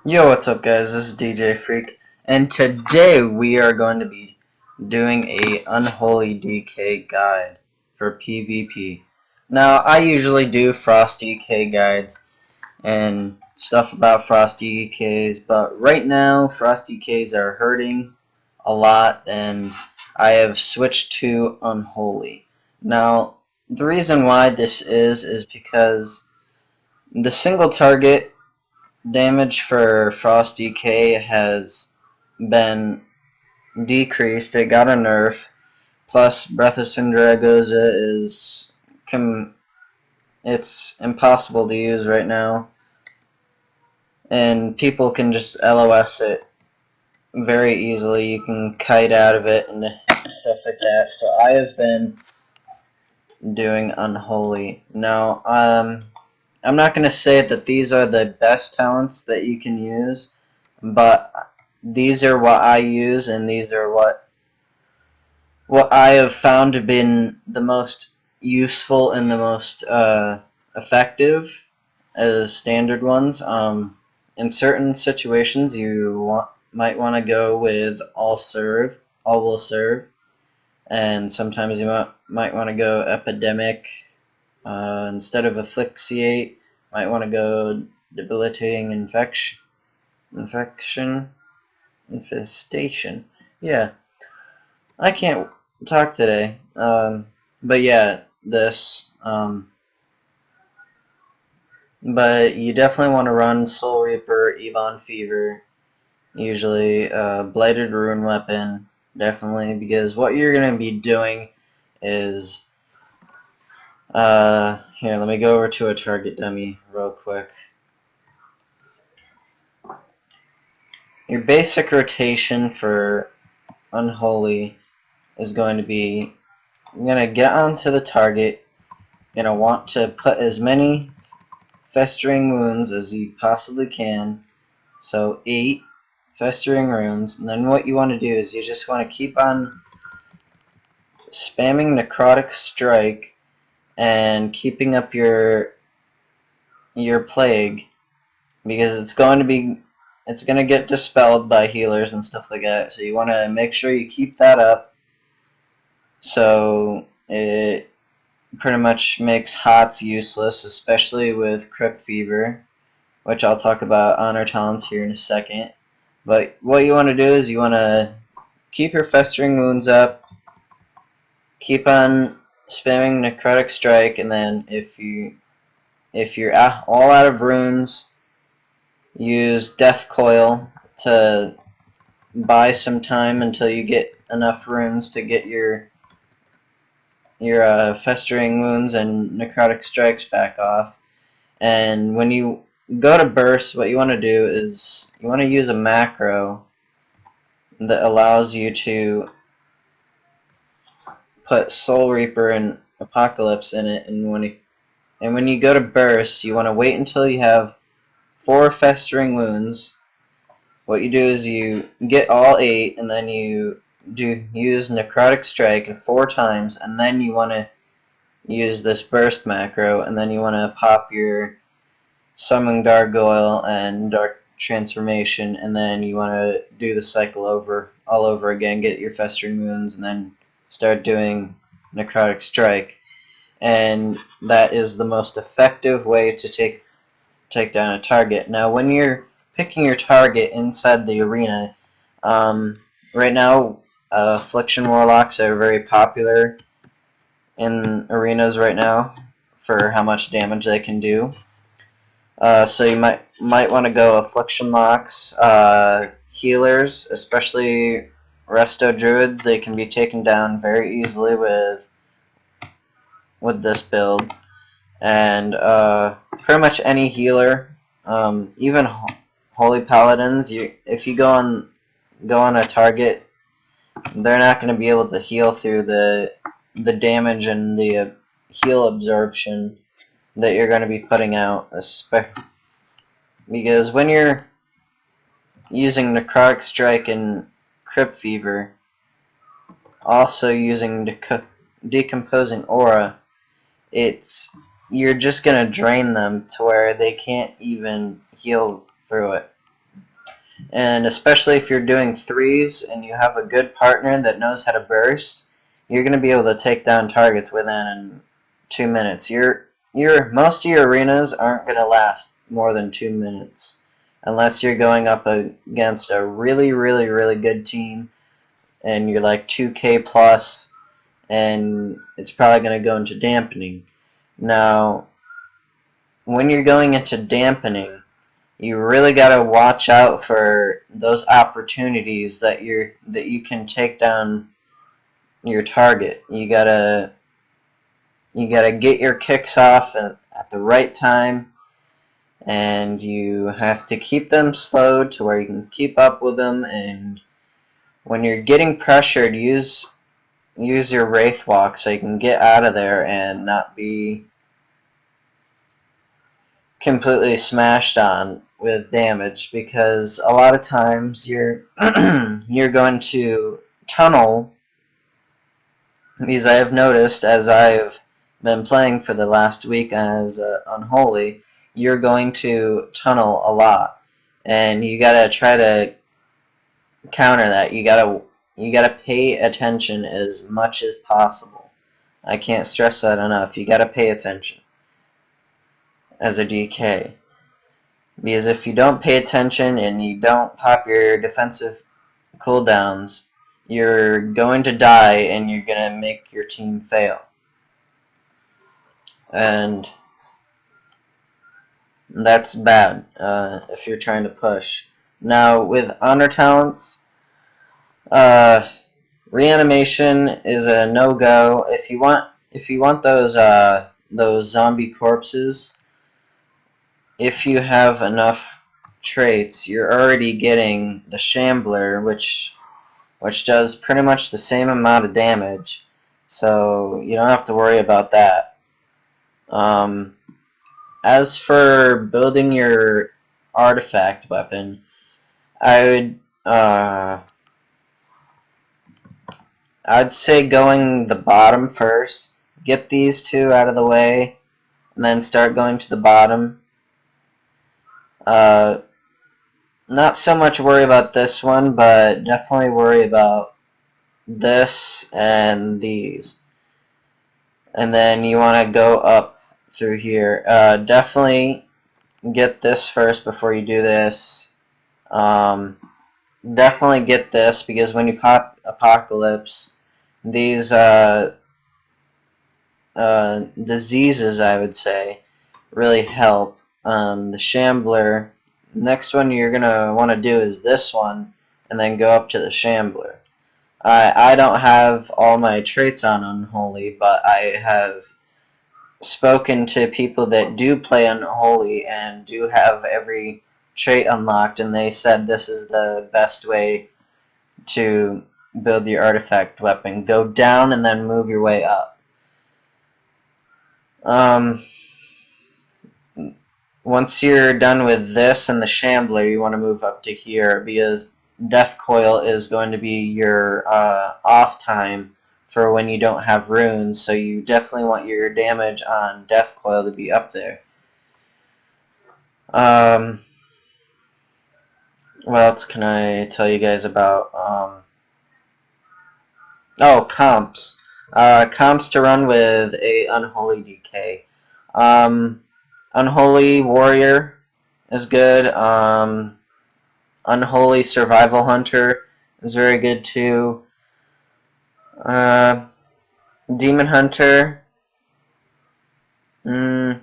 Yo, what's up guys, this is DJ Freak, and today we are going to be doing a unholy DK guide for PvP. Now, I usually do Frost DK guides and stuff about Frost DKs, but right now Frost DKs are hurting a lot and I have switched to unholy. Now, the reason why this is because the single target damage for Frost DK has been decreased. It got a nerf. Plus, Breath of Cindragoza is it's impossible to use right now, and people can just LOS it very easily. You can kite out of it and stuff like that. So I have been doing Unholy. Now, I'm not going to say that these are the best talents that you can use, but these are what I use, and these are what I have found to been the most useful and the most effective as standard ones. In certain situations, you might want to go with all will serve, and sometimes you might want to go epidemic instead of asphyxiate. Might want to go debilitating infestation. Yeah, I can't talk today. But yeah, this. But you definitely want to run Soul Reaper, Ebon Fever, usually Blighted Rune Weapon, definitely, because what you're going to be doing is. Here, let me go over to a target dummy real quick. Your basic rotation for Unholy is going to be, you're going to get onto the target, you're going to want to put as many festering wounds as you possibly can, so 8 festering runes, and then what you want to do is you just want to keep on spamming Necrotic Strike and keeping up your plague, because it's going to get dispelled by healers and stuff like that, so you want to make sure you keep that up so it pretty much makes HOTS useless, especially with Crypt Fever, which I'll talk about honor talents here in a second. But what you want to do is you want to keep your festering wounds up, keep on spamming Necrotic Strike, and then if you're all out of runes, use Death Coil to buy some time until you get enough runes to get your festering wounds and necrotic strikes back off. And when you go to burst, what you want to do is you want to use a macro that allows you to put Soul Reaper and Apocalypse in it, and when you go to burst, you want to wait until you have 4 festering wounds. What you do is you get all 8, and then you use Necrotic Strike 4 times, and then you want to use this burst macro, and then you want to pop your Summon Gargoyle and Dark Transformation, and then you want to do the cycle all over again, get your Festering Wounds, and then start doing Necrotic Strike. And that is the most effective way to take down a target. Now, when you're picking your target inside the arena, right now, Affliction Warlocks are very popular in arenas right now for how much damage they can do. So you might want to go Affliction Locks, healers, especially Resto Druids. They can be taken down very easily with this build, and pretty much any healer, even Holy Paladins. If you go on a target, they're not going to be able to heal through the damage and the heal absorption that you're going to be putting out, because when you're using Necrotic Strike and Crypt Fever, also using Decomposing Aura, you're just going to drain them to where they can't even heal through it. And especially if you're doing threes and you have a good partner that knows how to burst, you're going to be able to take down targets within 2 minutes. Most of your arenas aren't going to last more than 2 minutes unless you're going up against a really, really, really good team and you're like 2K plus, and it's probably going to go into dampening. Now, when you're going into dampening, you really got to watch out for those opportunities that you can take down your target. You gotta get your kicks off at the right time, and you have to keep them slowed to where you can keep up with them. And when you're getting pressured, use your wraith walk so you can get out of there and not be completely smashed on with damage, because a lot of times you're you're going to tunnel, because I have noticed as I've been playing for the last week as unholy, you're going to tunnel a lot, and you gotta try to counter that. You gotta pay attention as much as possible. I can't stress that enough. You gotta pay attention as a DK. Because if you don't pay attention and you don't pop your defensive cooldowns, you're going to die and you're going to make your team fail. And that's bad if you're trying to push. Now, with honor talents, reanimation is a no-go. If you want those zombie corpses, if you have enough traits, you're already getting the Shambler, which does pretty much the same amount of damage, so you don't have to worry about that. As for building your artifact weapon, I would I'd say going the bottom first. Get these two out of the way, and then start going to the bottom. Not so much worry about this one, but definitely worry about this and these. And then you want to go up through here. Definitely get this first before you do this. Definitely get this, because when you pop Apocalypse, these diseases, I would say, really help. The Shambler, next one you're going to want to do is this one, and then go up to the Shambler. I don't have all my traits on Unholy, but I have spoken to people that do play Unholy and do have every trait unlocked, and they said this is the best way to build your artifact weapon. Go down and then move your way up. Once you're done with this and the Shambler, you want to move up to here, because Death Coil is going to be your off time for when you don't have runes, so you definitely want your damage on Death Coil to be up there. What else can I tell you guys about? Oh, comps. Comps to run with a Unholy DK. Unholy Warrior is good. Unholy Survival Hunter is very good too. Demon Hunter. I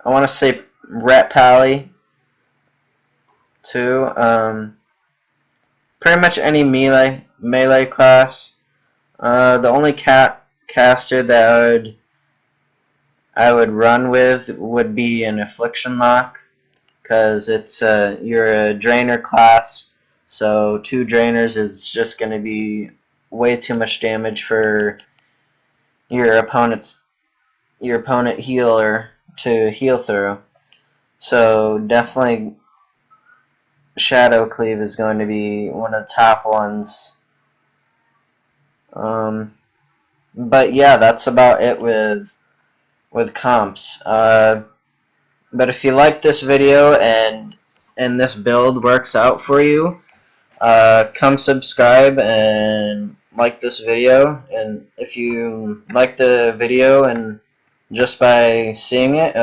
want to say Rat Pally too. Pretty much any melee class. The only caster that I would run with would be an Affliction Lock, because it's you're a drainer class, so 2 drainers is just going to be way too much damage for your opponent healer to heal through. So definitely Shadow Cleave is going to be one of the top ones. But yeah, that's about it with comps. But if you like this video and and this build works out for you, come subscribe and like this video. And if you like the video and just by seeing it,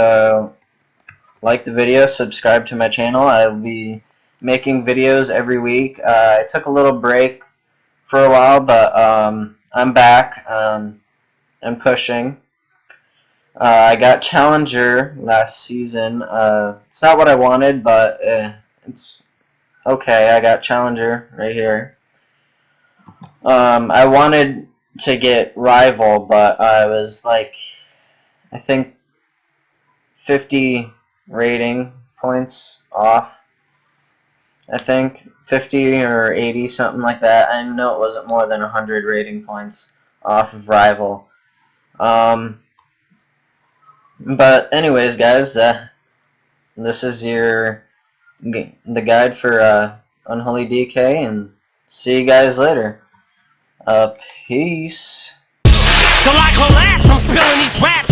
like the video, subscribe to my channel. I'll be making videos every week. I took a little break for a while, but I'm back. I'm pushing. I got Challenger last season. It's not what I wanted, but it's okay. I got Challenger right here. I wanted to get Rival, but I was like, I think 50 rating points off. I think 50 or 80, something like that. I know it wasn't more than 100 rating points off of Rival. But anyways, guys, this is the guide for Unholy DK, and see you guys later. Peace. So like relax, I'm spilling these raps.